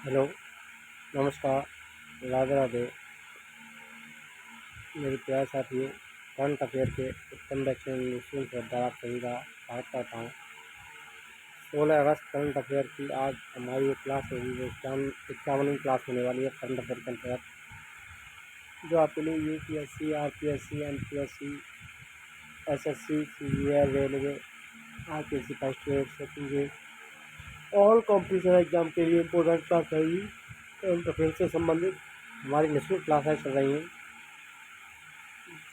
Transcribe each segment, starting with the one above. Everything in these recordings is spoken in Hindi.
हेलो, नमस्कार, राधे राधे। मेरे प्यारे साथियों, करंट अफेयर के उत्तम दक्षिण निःशुल्क श्रद्धा आप सभी का स्वागत करता हूँ। 16 अगस्त करंट अफेयर की आज हमारी एक क्लास होगी, वो 51वीं क्लास होने वाली है करंट अफेयर के अंतर्गत, जो आपके लिए UPSC, RPSC, MPSC, SSC, CGL, railway, RPSC first grade, second grade, all competition exam के लिए इम्पोर्टेंट क्लास रहेगी। करंट अफेयर से संबंधित हमारी निःशुल्क क्लासें चल रही हैं।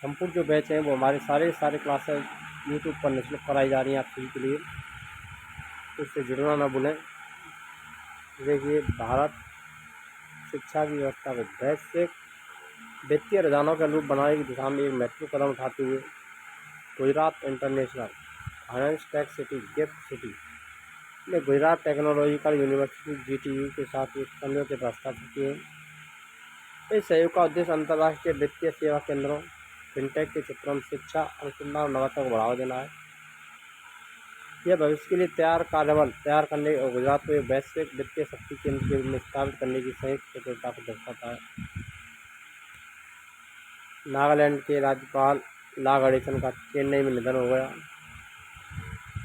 संपूर्ण जो बैच हैं वो हमारे सारे क्लासेस यूट्यूब पर निःशुल्क कराई जा रही हैं आप सभी के लिए, तो उससे जुड़ना ना भूलें। देखिए, भारत शिक्षा की व्यवस्था को वैश्विक वित्तीय रुझानों के अनुरूप बनाने की दिशा में एक महत्वपूर्ण कदम उठाते हुए Gujarat international finance tech city gift city ने गुजरात टेक्नोलॉजिकल यूनिवर्सिटी GTU के साथ एक समझौते पर हस्ताक्षर किए हैं। इस सहयोग का उद्देश्य अंतर्राष्ट्रीय वित्तीय सेवा केंद्रों, फिनटेक के क्षेत्रों में शिक्षा, अनुसंधान और नवाचार को बढ़ावा देना है। यह भविष्य के लिए कार्यबल तैयार करने और गुजरात को एक वैश्विक वित्तीय शक्ति केंद्र के रूप में स्थापित करने की संयुक्त प्रतिबद्धता को दर्शाता है। नागालैंड के राज्यपाल ला गणेशन का चेन्नई में निधन हो गया।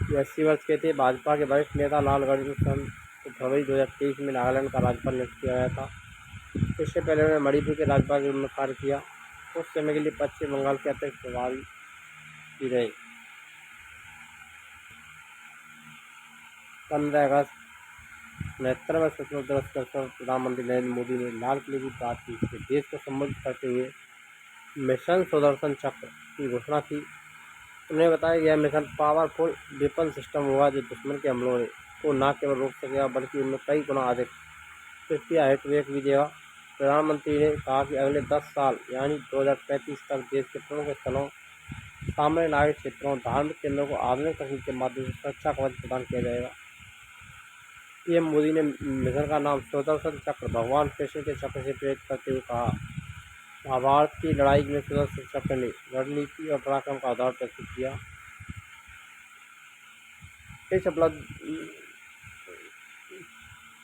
वे 80 वर्ष के थे। भाजपा के वरिष्ठ नेता लाल गणेशन को फरवरी 2023 में नागालैंड का राज्यपाल नियुक्त किया गया था। इससे पहले उन्होंने मणिपुर के राज्यपाल के रूप में कार्य किया। कुछ समय के लिए पश्चिम बंगाल के अतिरिक्त प्रभारी भी रहे। 15 अगस्त 69वें स्वतंत्रता दिवस के अवसर पर प्रधानमंत्री नरेंद्र मोदी ने लाल किले की बात की। देश को संबोधित करते हुए मिशन सुदर्शन चक्र की घोषणा की। उन्होंने बताया कि यह मिशन पावरफुल वेपन सिस्टम होगा जो दुश्मन के हमलों को न केवल रोक सकेगा बल्कि उनमें कई गुना अधिक तृतीय हाइटवेक भी देगा। प्रधानमंत्री ने कहा कि अगले 10 साल यानी 2035 तक देश के प्रमुख स्थलों, सामरिक नागरिक क्षेत्रों, धार्मिक केंद्रों को आधुनिक तकनीक के माध्यम से सुरक्षा कवच प्रदान किया जाएगा। पीएम मोदी ने मिशन का नाम सुदर्शन चक्र भगवान कृष्ण के चक्र से प्रेरित करते हुए कहा, महाभारत की लड़ाई में सुदर्शन चक्र ने रणनीति और पराक्रम का आधार प्रस्तुत किया। इस उपलब्धि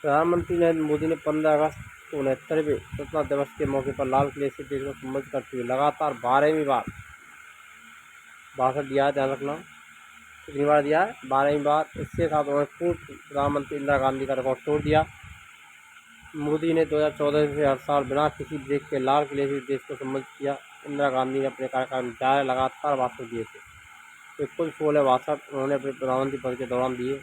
प्रधानमंत्री नरेंद्र मोदी ने 15 अगस्त को 69वें स्वतंत्रता दिवस के मौके पर लाल किले से देश को संबोधित करते हुए लगातार 12वीं बार भाषण दिया है। ध्यान रखना, कितनी बार दिया है? 12वीं बार। इसके साथ उन्होंने पूर्व प्रधानमंत्री इंदिरा गांधी का रिकॉर्ड तोड़ दिया। मोदी ने 2014 से हर साल बिना किसी ब्रेक के लाल किले से देश को संबोधित किया। इंदिरा गांधी ने अपने कार्यकाल में 4 लगातार भाषण दिए थे, तो कुल 16 भाषण उन्होंने अपने प्रधानमंत्री पद के दौरान दिए।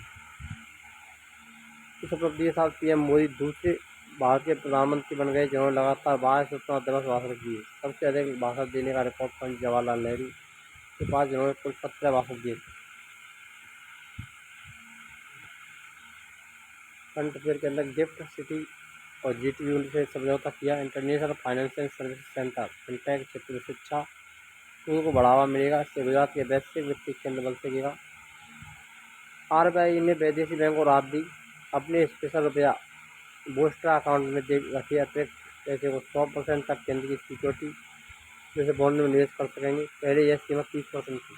इस उपलब्धि के साथ पीएम मोदी दूसरे भारतीय प्रधानमंत्री बन गए जिन्होंने लगातार 12 स्वतंत्रता दिवस भाषण दिए। सबसे अधिक भाषण देने का रिकॉर्ड पंडित जवाहरलाल नेहरू के पास, जिन्होंने कुल 17 भाषण दिए थे। करंट अफेयर के अंदर गिफ्ट सिटी और GTU से समझौता किया। International financial service centre fintech क्षेत्र में शिक्षा को बढ़ावा मिलेगा। इससे गुजरात के वैश्विक वित्तीय केंद्र बन सकेगा। RBI ने विदेशी बैंकों को राहत दी। अपने स्पेशल रुपया बूस्टर अकाउंट में रखिए अतिरिक्त पैसे को 100% तक केंद्र की सिक्योरिटी जैसे बॉन्ड में निवेश कर सकेंगे। पहले यह सीमा 30% थी।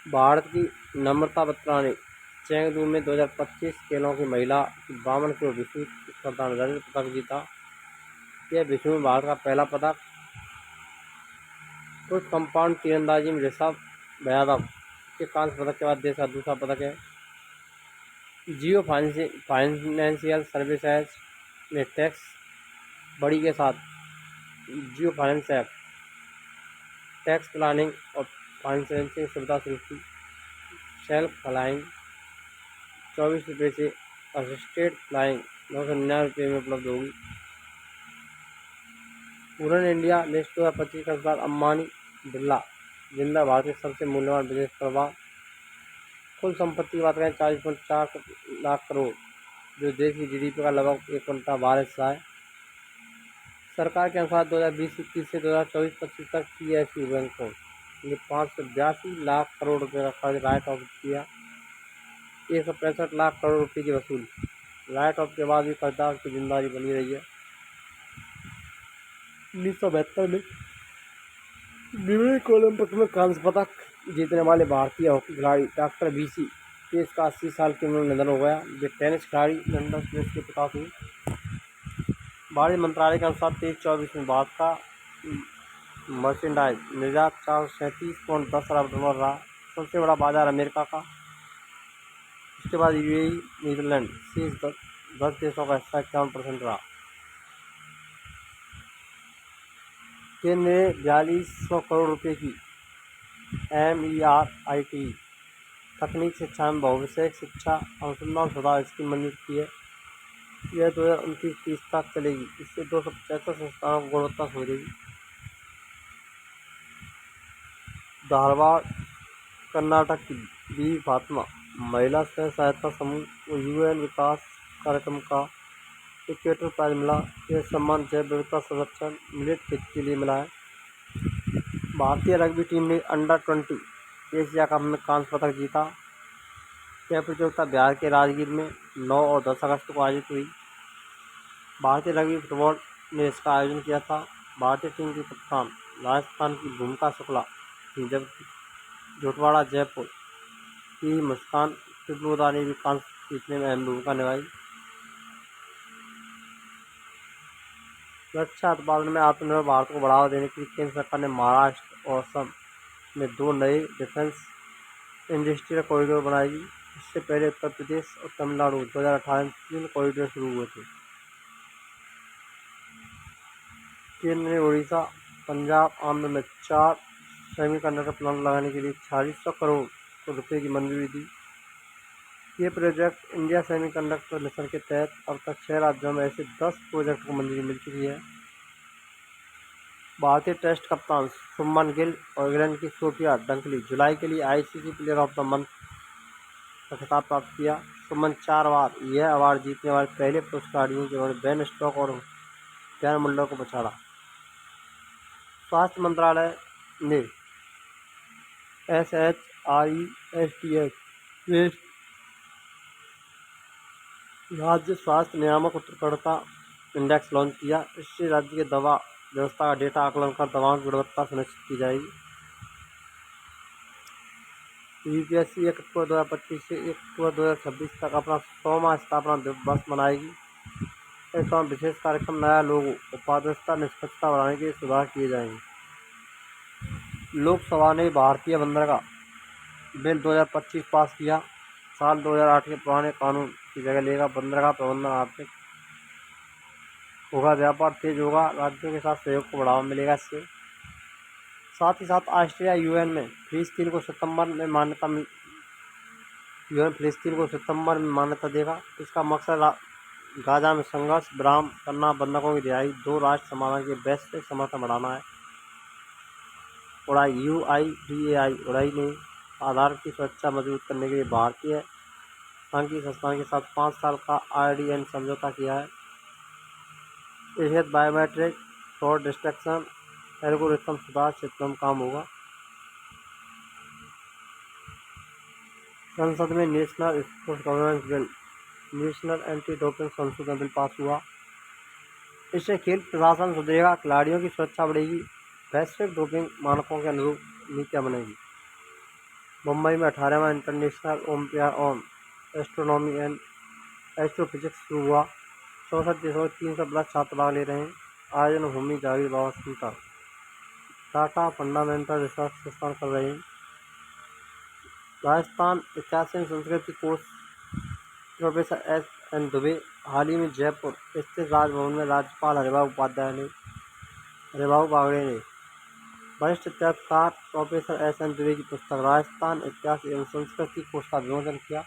भारत की नम्रता बत्रा ने चेंगदू में 2025 खेलों की महिला 52 किलो विश्व स्पर्धा में रजत पदक जीता। यह विश्व में भारत का पहला पदक। पुरुष कंपाउंड तीरंदाजी में ऋषभ यादव के कांस्य पदक के बाद देश का दूसरा पदक है। जियो फाइनेंशियल सर्विसेज ने टैक्स बड़ी के साथ जियो फाइनेंस ऐप टैक्स प्लानिंग और फाइनेंसिंग सुविधा शुरू की। सेल्फ फ्लाइंग 24 रुपये से असिस्टेड फ्लाइंग 999 में उपलब्ध होगी। उड़न इंडिया लिस्ट 2025 के अनुसार अंबानी बिरला जिंदा भारत के सबसे मूल्यवान बिजनेस प्रभाव। कुल संपत्ति की बात करें 40.4 लाख करोड़, जो देश की GDP का लगभग 1.12 हिस्सा है। सरकार के अनुसार 2020-21 से 2024-25 तक PSU बैंकों ने 582 लाख करोड़ रुपये का कर्ज राइट ऑफ किया। 165 लाख करोड़ रुपये की वसूली। राइट ऑफ के बाद भी कर्जदार की जिम्मेदारी बनी रही है। 1972 में म्यूनिख ओलंपिक में कांस्य पदक जीतने वाले भारतीय हॉकी खिलाड़ी डॉक्टर BC पेस का 80 साल की उम्र में निधन हो गया। वे टेनिस खिलाड़ी लिंडा पेस के पिता थे। वाणिज्य मंत्रालय के अनुसार 23-24 में भारत का मर्चेंडाइज निर्यात 437.10 अरब डॉलर रहा। सबसे बड़ा बाजार अमेरिका का, उसके बाद यूएई, नीदरलैंड शेष 10 देशों का हिस्सा 51% रहा। केंद्र ने 4200 करोड़ रुपए की MERIT तकनीक शिक्षा में बहुविषयक शिक्षा अनुसंधान सुधार स्कीम मंजूर की है। यह 2029-30 तक चलेगी। इससे 275 संस्थानों को गुणवत्ता सुधरेगी। धारवाड़ कर्नाटक की बी फातिमा महिला स्वयं सहायता समूह को UN विकास कार्यक्रम का इक्वेटर प्राइज मिला। यह सम्मान जैव विविधता संरक्षण मिलेट खेती के लिए मिला है। भारतीय रग्बी टीम ने अंडर-20 एशिया कप में कांस्य पदक जीता। यह प्रतियोगिता बिहार के राजगीर में 9 और 10 अगस्त को आयोजित हुई। भारतीय रग्बी फुटबॉल ने इसका आयोजन किया था। भारतीय टीम के कप्तान राजस्थान की भूमिका शुक्ला थी, जबकि झोटवाड़ा जयपुर की मुस्कान त्रिपुरा ने भी कांस्य जीतने में अहम भूमिका निभाई। रक्षा उत्पादन में आत्मनिर्भर भारत को बढ़ावा देने के लिए केंद्र सरकार ने महाराष्ट्र और असम में 2 नए डिफेंस इंडस्ट्रियल कॉरिडोर बनाएगी। इससे पहले उत्तर प्रदेश और तमिलनाडु 2018 में 3 कॉरिडोर शुरू हुए थे। केंद्र ने उड़ीसा, पंजाब, आंध्र में 4 सेमीकंडक्टर प्लांट लगाने के लिए 4600 करोड़ रुपए की मंजूरी दी। ये प्रोजेक्ट इंडिया सेमीकंडक्टर मिशन के तहत अब तक 6 राज्यों में ऐसे 10 प्रोजेक्ट को मंजूरी मिल चुकी है। भारतीय टेस्ट कप्तान शुभमन गिल और इंग्लैंड की सोफिया डंकली जुलाई के लिए ICC player of the month का खिताब प्राप्त किया। शुभमन 4 बार यह अवार्ड जीतने वाले पहले पुरुष खिलाड़ी हैं जिन्होंने बेन स्टोक्स और डैन मुल्लर को पछाड़ा। स्वास्थ्य मंत्रालय ने SHRESTS राज्य स्वास्थ्य नियामक उत्कृष्टता इंडेक्स लॉन्च किया। इससे राज्य की दवा व्यवस्था का डेटा आकलन कर दवाओं की गुणवत्ता सुनिश्चित की जाएगी। UPSC 1 अक्टूबर 2025 से 1 अक्टूबर 2026 तक अपना 100वां स्थापना दिवस मनाएगी। इस दौरान विशेष कार्यक्रम, नया लोगो और पारदर्शिता निष्पक्षता बढ़ाने के लिए सुधार किए जाएंगे। लोकसभा ने भारतीय बंदरगाह बिल 2025 पास किया। साल 2008 के पुराने कानून की जगह लेगा। बंदरगाह प्रबंधन आर्थिक होगा, व्यापार तेज होगा, राज्यों के साथ सहयोग को बढ़ावा मिलेगा। इससे साथ ही साथ ऑस्ट्रेलिया यूएन फिलिस्तीन को सितंबर में मान्यता देगा। इसका मकसद गाजा में संघर्ष विराम करना, बंधकों की रिहाई, 2 राष्ट्र समाधान के वैश्विक समर्थन बढ़ाना है। UIDAI उड़ाई ने आधार की सुरक्षा मजबूत करने के लिए भारतीय सांख्यिकी संस्थान के साथ 5 साल का IRDN समझौता किया है। इसके तहत बायोमेट्रिक, फ्रॉड डिटेक्शन, एल्गोरिथम सुधार क्षेत्रों में काम होगा। संसद में national sports governance bill, national anti doping संशोधन बिल पास हुआ। इससे खेल प्रशासन सुधरेगा, खिलाड़ियों की सुरक्षा बढ़ेगी, वैश्विक डोपिंग मानकों के अनुरूप नीतियाँ बनेगी। मुंबई में 18वां international olympiad on astronomy and astrophysics शुरू हुआ। 64 देशों के 300+ छात्र भाग ले रहे हैं। आयोजन भूमि जागीर बाबा सेंटर, टाटा फंडामेंटल रिसर्च संस्थान कर रहे हैं। राजस्थान इतिहास एवं संस्कृति कोष प्रोफेसर SN दुबे हाल ही में जयपुर स्थित राजभवन में राज्यपाल हरिभाऊ बागड़े ने वरिष्ठ इतिहासकार प्रोफेसर SN दुबे की पुस्तक राजस्थान इतिहास एवं संस्कृति कोष का विमोचन किया।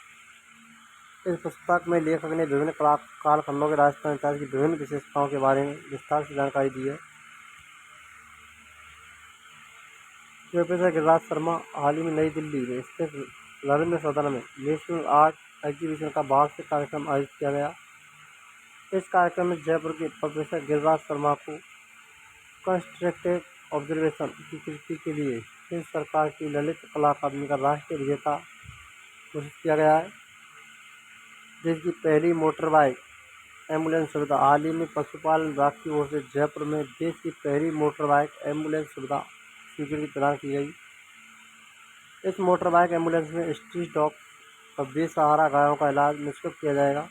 इस पुस्तक में लेखक ने विभिन्न कालखंडों के राजस्थान इतिहास की विभिन्न विशेषताओं के बारे में विस्तार से जानकारी दी है। प्रोफेसर गिरिराज शर्मा हाल ही में नई दिल्ली में स्थित रविंद्र सदन में नेशनल आर्ट एग्जीबिशन का वार्षिक कार्यक्रम आयोजित किया गया। इस कार्यक्रम में जयपुर के प्रोफेसर गिरिराज शर्मा को कंस्ट्रक्टिव ऑब्जर्वेशन की कृति के लिए केंद्र सरकार की ललित कला अकादमी का राष्ट्रीय विजेता घोषित किया गया है। देश की पहली मोटर बाइक एम्बुलेंस सुविधा हाल ही में पशुपालन विभाग की ओर से जयपुर में देश की पहली मोटर बाइक एम्बुलेंस सुविधा स्वीकृति प्रदान की गई। इस मोटर बाइक एम्बुलेंस में स्ट्रीट डॉग और बेसहारा गायों का इलाज निःशुल्क किया जाएगा।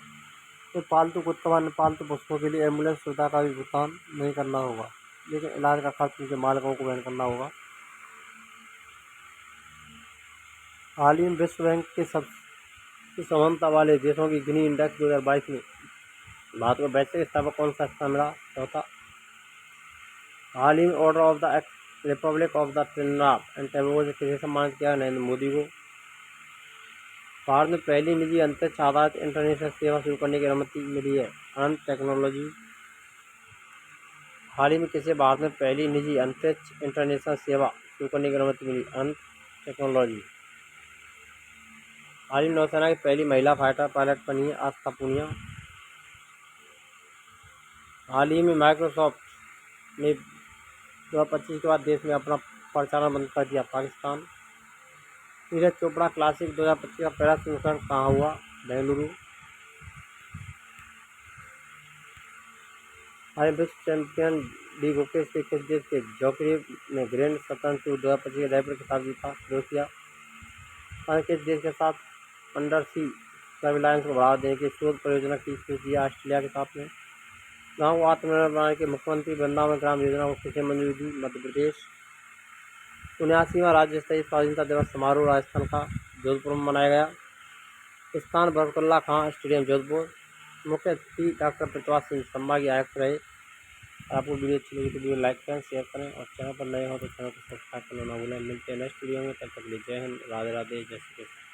तो पालतू कुत्तों व अन्य पालतू पशुओं के लिए एम्बुलेंस सुविधा का भी भुगतान नहीं करना होगा, लेकिन इलाज का खर्च उनके मालिकों को वहन करना होगा। हाल ही में विश्व बैंक के सबसे समानता वाले देशों की गिनी इंडेक्स 2022 में भारत को वैश्विक स्तर पर कौन सा स्थान मिला? चौथा। हाल ही में order of the Republic of the Trinidad and Tobago से किसे सम्मानित किया? नरेंद्र मोदी को। भारत में पहली निजी अंतरिक्ष आधारित इंटरनेशनल सेवा शुरू करने की अनुमति मिली है? अनंत टेक्नोलॉजी। हाल ही में किसे भारत में पहली निजी अंतरिक्ष इंटरनेशनल सेवा शुरू करने की अनुमति मिली? अनंत टेक्नोलॉजी। हाल ही में नौसेना की पहली महिला फाइटर पायलट बनी है आस्था पूनिया। हाल ही में माइक्रोसॉफ्ट ने 2025 के बाद देश में अपना प्रचारण बंद कर दिया। पाकिस्तान। नीरज चोपड़ा क्लासिक 2025 का पहला संस्करण कहाँ हुआ? बेंगलुरु। हाल विश्व चैंपियन डी गुकेश के किस देश के जोकोविच ने ग्रैंड शतरंज टूर 2025 के जयपुर खिताब जीता? क्रोएशिया। किस देश के साथ अंडर सी सर्विलांस को बढ़ावा देने की शोध परियोजना की शुरू की? ऑस्ट्रेलिया के साथ में। गाँव को आत्मनिर्भर बनाने के मुख्यमंत्री वृंदावन ग्राम योजना को किसे मंजूरी दी? मध्य प्रदेश। 79वां राज्य स्तरीय स्वाधीनता दिवस समारोह राजस्थान का जोधपुर में मनाया गया। स्थान बरकतुल्ला खां स्टेडियम जोधपुर। मुख्य अतिथि डॉक्टर प्रतिभा सिंह संभागीय आयुक्त रहे। आपको वीडियो अच्छी लगी तो वीडियो लाइक करें, शेयर करें और चैनल पर नए हो तो चैनल को सब्सक्राइब करना ना भूलें। मिलते हैं नेक्स्ट वीडियो में, तब तक के लिए जय हिंद, राधे राधे, जय श्री कृष्ण।